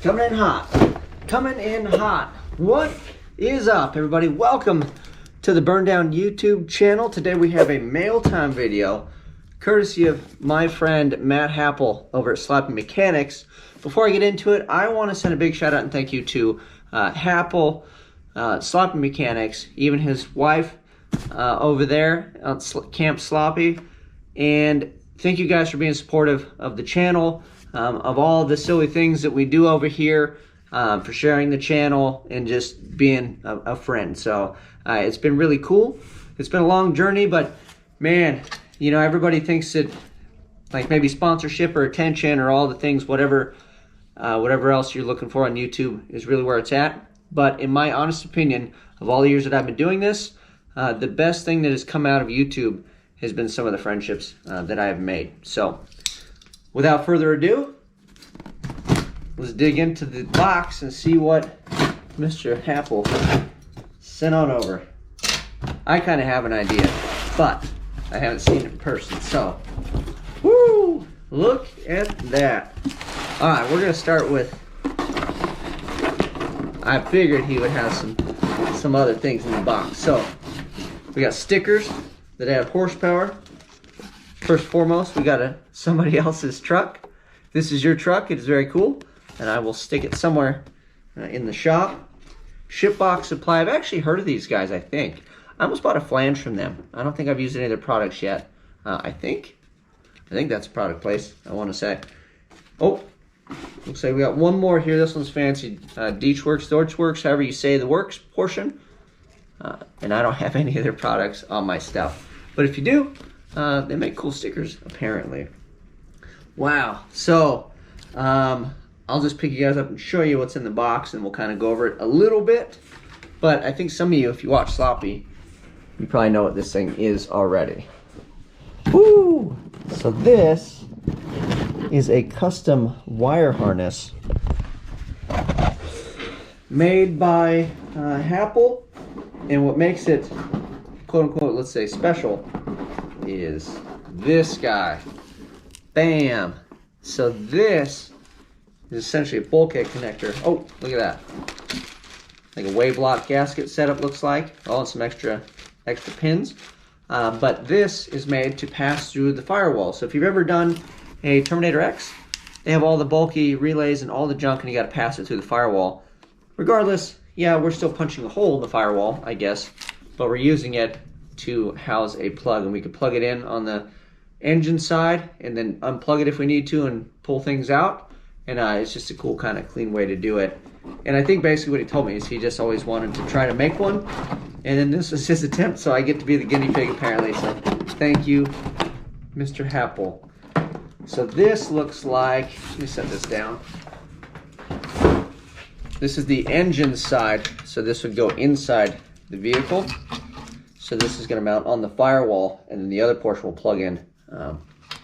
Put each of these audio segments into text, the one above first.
Coming in hot. Coming in hot. What is up, everybody? Welcome to the Burndown YouTube channel. Today we have a mail time video, courtesy of my friend Matt Happel over at Sloppy Mechanics. Before I get into it, I want to send a big shout out and thank you to Happel, Sloppy Mechanics, even his wife over there at Camp Sloppy. And thank you guys for being supportive of the channel, of all the silly things that we do over here, for sharing the channel and just being a friend. So it's been really cool. It's been a long journey, but man, you know, everybody thinks that like maybe sponsorship or attention or all the things, whatever else you're looking for on YouTube is really where it's at. But in my honest opinion, of all the years that I've been doing this, the best thing that has come out of YouTube has been some of the friendships that I have made. So without further ado, let's dig into the box and see what Mr. Happel sent on over. I kind of have an idea, but I haven't seen it in person. So, woo! Look at that. All right, we're gonna start with. I figured he would have some other things in the box. So we got stickers that add horsepower. First and foremost, we got somebody else's truck. This is your truck. It is very cool, and I will stick it somewhere in the shop. Shipbox Supply. I've actually heard of these guys. I think I almost bought a flange from them. I don't think I've used any of their products yet. I think that's a product place, I want to say. Oh, looks like we got one more here. This one's fancy. Deutschworks, however you say the works portion. And I don't have any of their products on my stuff. But if you do, they make cool stickers, apparently. Wow. So, I'll just pick you guys up and show you what's in the box, and we'll kind of go over it a little bit. But I think some of you, if you watch Sloppy, you probably know what this thing is already. Woo! So this is a custom wire harness made by Happel. And what makes it, quote unquote, let's say special, is this guy. Bam! So this is essentially a bulkhead connector. Oh, look at that. Like a wave lock gasket setup looks like. All in some extra pins. But this is made to pass through the firewall. So if you've ever done a Terminator X, they have all the bulky relays and all the junk, and you got to pass it through the firewall. Regardless, yeah, we're still punching a hole in the firewall, I guess, but we're using it to house a plug, and we can plug it in on the engine side and then unplug it if we need to and pull things out. And it's just a cool kind of clean way to do it. And I think basically what he told me is he just always wanted to try to make one, and then this was his attempt, so I get to be the guinea pig apparently. So thank you, Mr. Happel. So this looks like, let me set this down. This is the engine side, so this would go inside the vehicle. So this is going to mount on the firewall, and then the other portion will plug in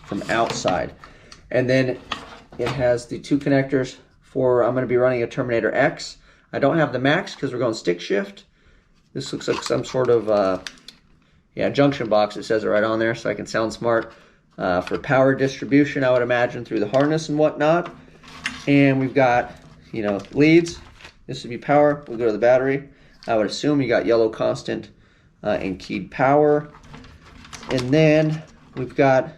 from outside. And then it has the two connectors for, I'm going to be running a Terminator X. I don't have the Max because we're going stick shift. This looks like some sort of junction box. It says it right on there, so I can sound smart. For power distribution, I would imagine, through the harness and whatnot. And we've got, you know, leads. This would be power. We'll go to the battery. I would assume you got yellow constant and keyed power. And then we've got,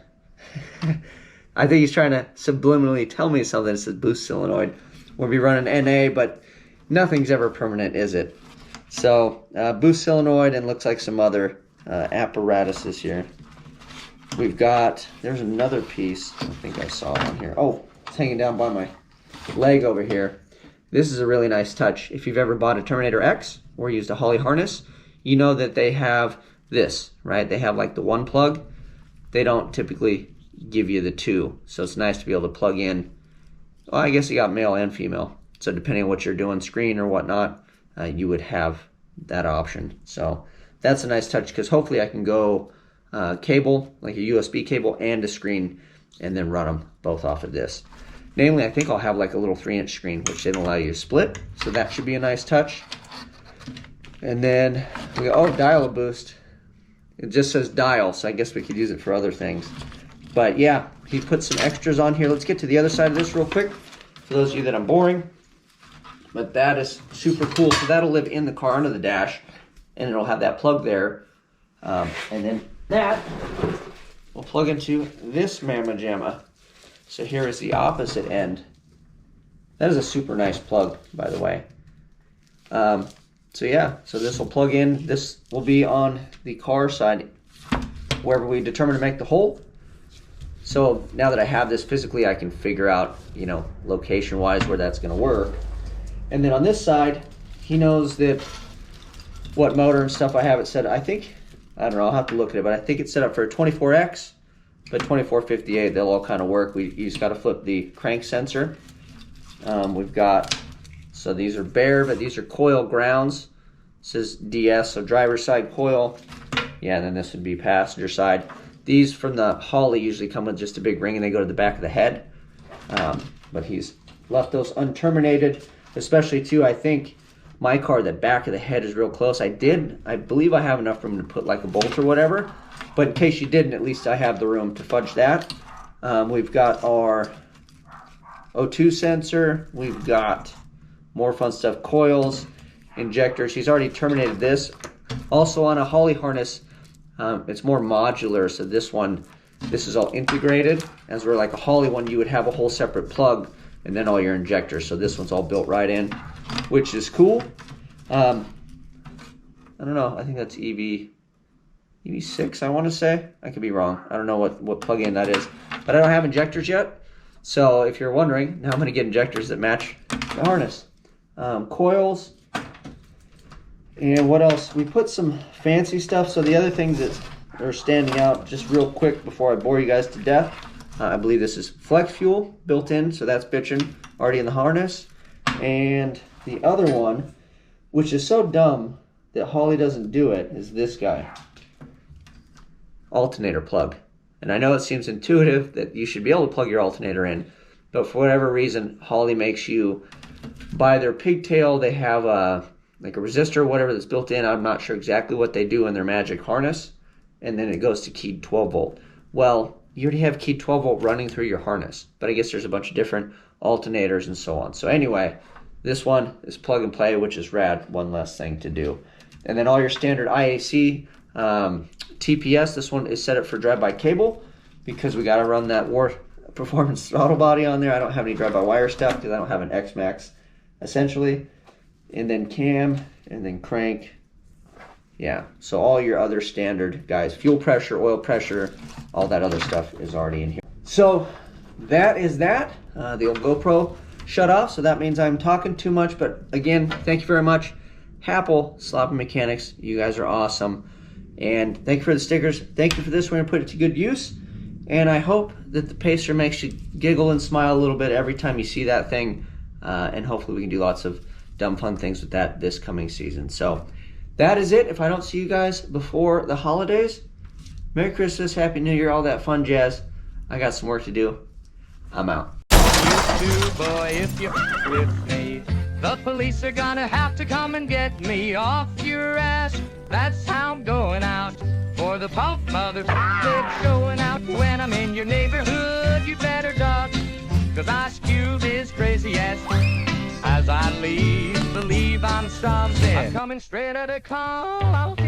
I think he's trying to subliminally tell me something. It says boost solenoid. We'll be running NA, but nothing's ever permanent, is it? So boost solenoid, and looks like some other apparatuses here. We've got, there's another piece. I think I saw on here. Oh, it's hanging down by my leg over here. This is a really nice touch. If you've ever bought a Terminator X or used a Holly harness, you know that they have this, right? They have like the one plug. They don't typically give you the two. So it's nice to be able to plug in. Well, I guess you got male and female. So depending on what you're doing, screen or whatnot, you would have that option. So that's a nice touch, because hopefully I can go cable, like a USB cable and a screen, and then run them both off of this. Namely, I think I'll have like a little 3-inch screen, which didn't allow you to split. So that should be a nice touch. And then we go, oh, dial a boost. It just says dial, so I guess we could use it for other things. But yeah, he put some extras on here. Let's get to the other side of this real quick, for those of you that I'm boring. But that is super cool. So that'll live in the car under the dash, and it'll have that plug there. And then that will plug into this Mamma Jamma. So here is the opposite end. That is a super nice plug, by the way. So yeah, so this will plug in. This will be on the car side, wherever we determine to make the hole. So now that I have this physically, I can figure out, you know, location-wise where that's going to work. And then on this side, he knows that what motor and stuff I have it set. I think, I don't know, I'll have to look at it, but I think it's set up for a 24X, but 2458, they'll all kind of work. You just got to flip the crank sensor. We've got, so these are bare, but these are coil grounds. This is DS, so driver's side coil. Yeah, and then this would be passenger side. These from the Holly usually come with just a big ring and they go to the back of the head. But he's left those unterminated, especially too, I think my car, the back of the head is real close. I believe I have enough room to put like a bolt or whatever. But in case you didn't, at least I have the room to fudge that. We've got our O2 sensor. We've got more fun stuff, coils, injectors. He's already terminated this. Also on a Holly harness, it's more modular, so this is all integrated. As we're like a Holly one, you would have a whole separate plug and then all your injectors. So this one's all built right in, which is cool. I don't know, I think that's EV6, I want to say. I could be wrong. I don't know what plug-in that is, but I don't have injectors yet. So if you're wondering, now I'm going to get injectors that match the harness. Coils. And what else? We put some fancy stuff. So the other things that are standing out, just real quick before I bore you guys to death, I believe this is flex fuel built in, so that's bitchin' already in the harness. And the other one, which is so dumb that Holly doesn't do it, is this guy. Alternator plug. And I know it seems intuitive that you should be able to plug your alternator in, but for whatever reason, Holly makes you buy their pigtail. They have like a resistor or whatever that's built in. I'm not sure exactly what they do in their magic harness. And then it goes to keyed 12 volt. Well, you already have keyed 12 volt running through your harness, but I guess there's a bunch of different alternators and so on. So anyway, this one is plug and play, which is rad. One less thing to do. And then all your standard IAC, TPS, this one is set up for drive-by cable because we got to run that War Performance throttle body on there. I don't have any drive-by-wire stuff because I don't have an X-Max, essentially. And then cam, and then crank. Yeah, so all your other standard, guys, fuel pressure, oil pressure, all that other stuff is already in here. So that is that. The old GoPro shut off, so that means I'm talking too much. But again, thank you very much. Happel, Sloppy Mechanics, you guys are awesome. And thank you for the stickers. Thank you for this. We're going to put it to good use. And I hope that the Pacer makes you giggle and smile a little bit every time you see that thing. And hopefully we can do lots of dumb fun things with that this coming season. So that is it. If I don't see you guys before the holidays, Merry Christmas, Happy New Year, all that fun jazz. I got some work to do. I'm out. You too, boy, if you're with me, the police are gonna have to come and get me off your ass. That's how I'm going out for the pulp mother. It's going out when I'm in your neighborhood. You better duck, 'cause I spew this crazy ass. As I leave, believe I'm something. I'm coming straight out of call out.